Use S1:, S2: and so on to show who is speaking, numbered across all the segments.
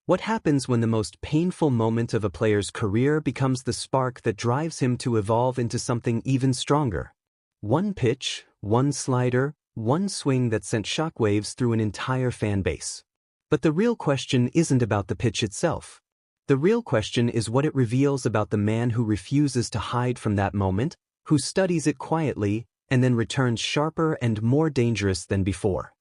S1: What happens when the most painful moment of a player's career becomes the spark that drives him to evolve into something even stronger? One pitch, one slider, one swing that sent shockwaves through an entire fan base. But the real question isn't about the pitch itself. The real question is what it reveals about the man who refuses to hide from that moment, who studies it quietly, and then returns sharper and more dangerous than before.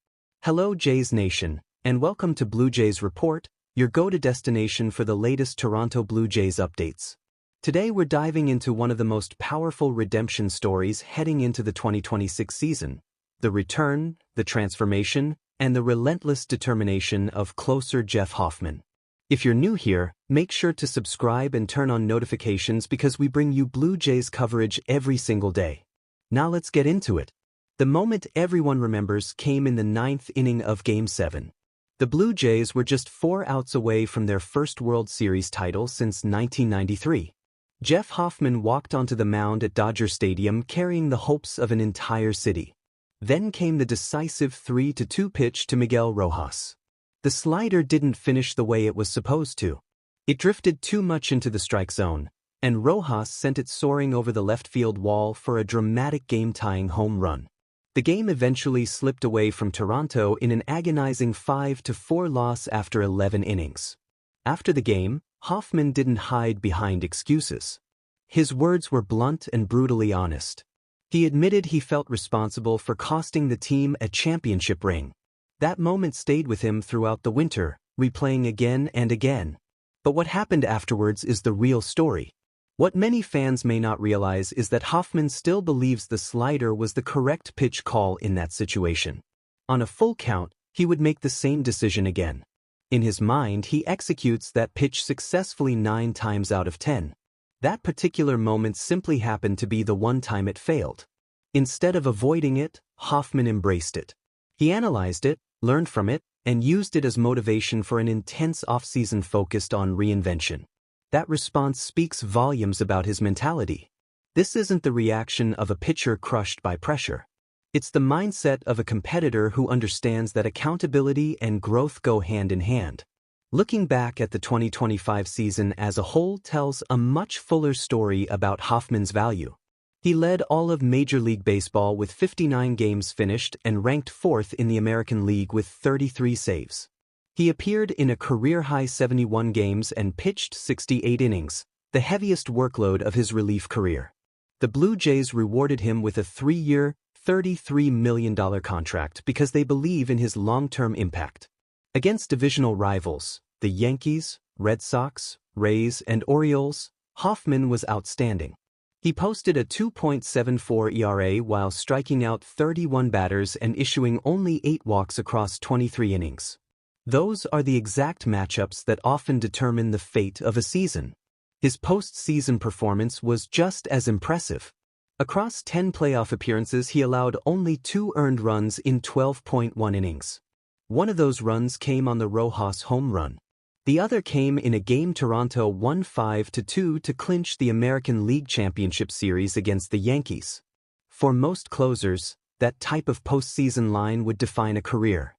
S1: Hello Jays Nation, and welcome to Blue Jays Report, your go-to destination for the latest Toronto Blue Jays updates. Today we're diving into one of the most powerful redemption stories heading into the 2026 season, the return, the transformation, and the relentless determination of closer Jeff Hoffman. If you're new here, make sure to subscribe and turn on notifications because we bring you Blue Jays coverage every single day. Now let's get into it. The moment everyone remembers came in the ninth inning of Game 7. The Blue Jays were just 4 outs away from their first World Series title since 1993. Jeff Hoffman walked onto the mound at Dodger Stadium carrying the hopes of an entire city. Then came the decisive 3-2 pitch to Miguel Rojas. The slider didn't finish the way it was supposed to. It drifted too much into the strike zone, and Rojas sent it soaring over the left field wall for a dramatic game-tying home run. The game eventually slipped away from Toronto in an agonizing 5-4 loss after 11 innings. After the game, Hoffman didn't hide behind excuses. His words were blunt and brutally honest. He admitted he felt responsible for costing the team a championship ring. That moment stayed with him throughout the winter, replaying again and again. But what happened afterwards is the real story. What many fans may not realize is that Hoffman still believes the slider was the correct pitch call in that situation. On a full count, he would make the same decision again. In his mind, he executes that pitch successfully 9 times out of 10. That particular moment simply happened to be the one time it failed. Instead of avoiding it, Hoffman embraced it. He analyzed it, learned from it, and used it as motivation for an intense offseason focused on reinvention. That response speaks volumes about his mentality. This isn't the reaction of a pitcher crushed by pressure. It's the mindset of a competitor who understands that accountability and growth go hand in hand. Looking back at the 2025 season as a whole tells a much fuller story about Hoffman's value. He led all of Major League Baseball with 59 games finished and ranked 4th in the American League with 33 saves. He appeared in a career-high 71 games and pitched 68 innings, the heaviest workload of his relief career. The Blue Jays rewarded him with a 3-year, $33 million contract because they believe in his long-term impact. Against divisional rivals, the Yankees, Red Sox, Rays, and Orioles, Hoffman was outstanding. He posted a 2.74 ERA while striking out 31 batters and issuing only 8 walks across 23 innings. Those are the exact matchups that often determine the fate of a season. His postseason performance was just as impressive. Across 10 playoff appearances, he allowed only 2 earned runs in 12.1 innings. One of those runs came on the Rojas home run. The other came in a game Toronto won 5-2 to clinch the American League Championship Series against the Yankees. For most closers, that type of postseason line would define a career.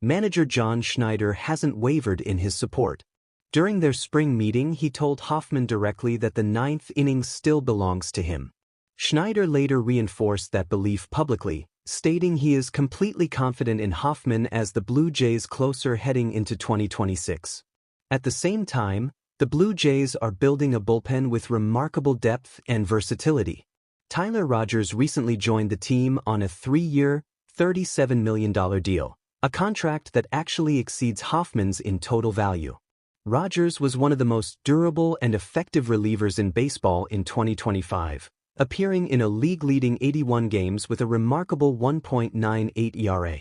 S1: Manager John Schneider hasn't wavered in his support. During their spring meeting, he told Hoffman directly that the 9th inning still belongs to him. Schneider later reinforced that belief publicly, stating he is completely confident in Hoffman as the Blue Jays closer heading into 2026. At the same time, the Blue Jays are building a bullpen with remarkable depth and versatility. Tyler Rogers recently joined the team on a 3-year, $37 million deal, a contract that actually exceeds Hoffman's in total value. Rogers was one of the most durable and effective relievers in baseball in 2025, appearing in a league-leading 81 games with a remarkable 1.98 ERA.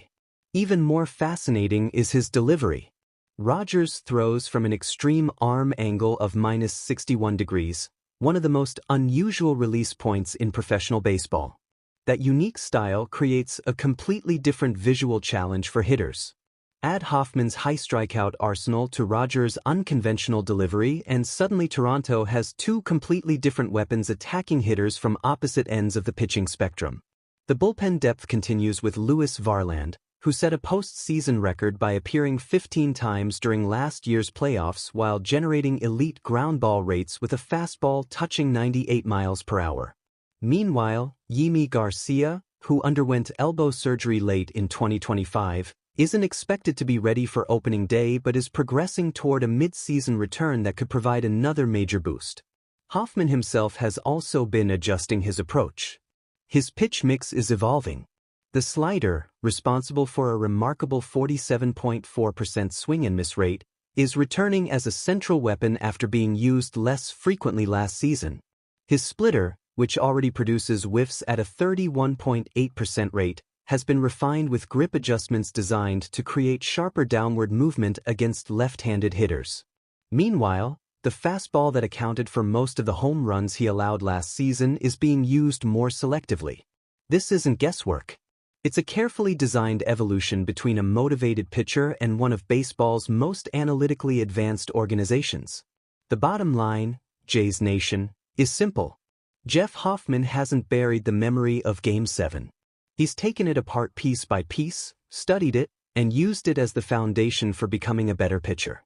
S1: Even more fascinating is his delivery. Rogers throws from an extreme arm angle of -61 degrees, one of the most unusual release points in professional baseball. That unique style creates a completely different visual challenge for hitters. Add Hoffman's high strikeout arsenal to Rogers' unconventional delivery and suddenly Toronto has 2 completely different weapons attacking hitters from opposite ends of the pitching spectrum. The bullpen depth continues with Louis Varland, who set a postseason record by appearing 15 times during last year's playoffs while generating elite ground ball rates with a fastball touching 98 miles per hour. Meanwhile, Yimi Garcia, who underwent elbow surgery late in 2025, isn't expected to be ready for opening day but is progressing toward a mid-season return that could provide another major boost. Hoffman himself has also been adjusting his approach. His pitch mix is evolving. The slider, responsible for a remarkable 47.4% swing and miss rate, is returning as a central weapon after being used less frequently last season. His splitter, which already produces whiffs at a 31.8% rate, has been refined with grip adjustments designed to create sharper downward movement against left-handed hitters. Meanwhile, the fastball that accounted for most of the home runs he allowed last season is being used more selectively. This isn't guesswork. It's a carefully designed evolution between a motivated pitcher and one of baseball's most analytically advanced organizations. The bottom line, Jays Nation, is simple. Jeff Hoffman hasn't buried the memory of Game 7. He's taken it apart piece by piece, studied it, and used it as the foundation for becoming a better pitcher.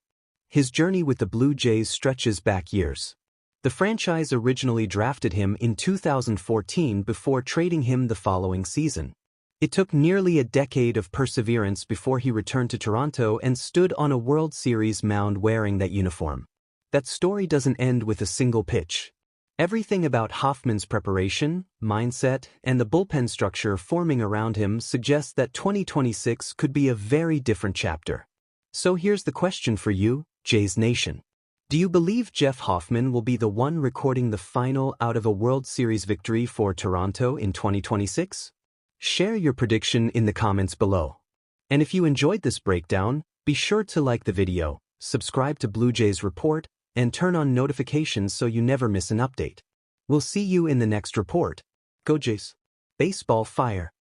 S1: His journey with the Blue Jays stretches back years. The franchise originally drafted him in 2014 before trading him the following season. It took nearly a decade of perseverance before he returned to Toronto and stood on a World Series mound wearing that uniform. That story doesn't end with a single pitch. Everything about Hoffman's preparation, mindset, and the bullpen structure forming around him suggests that 2026 could be a very different chapter. So here's the question for you, Jays Nation. Do you believe Jeff Hoffman will be the one recording the final out of a World Series victory for Toronto in 2026? Share your prediction in the comments below. And if you enjoyed this breakdown, be sure to like the video, subscribe to Blue Jays Report, and turn on notifications so you never miss an update. We'll see you in the next report. Go Jays! Baseball fire!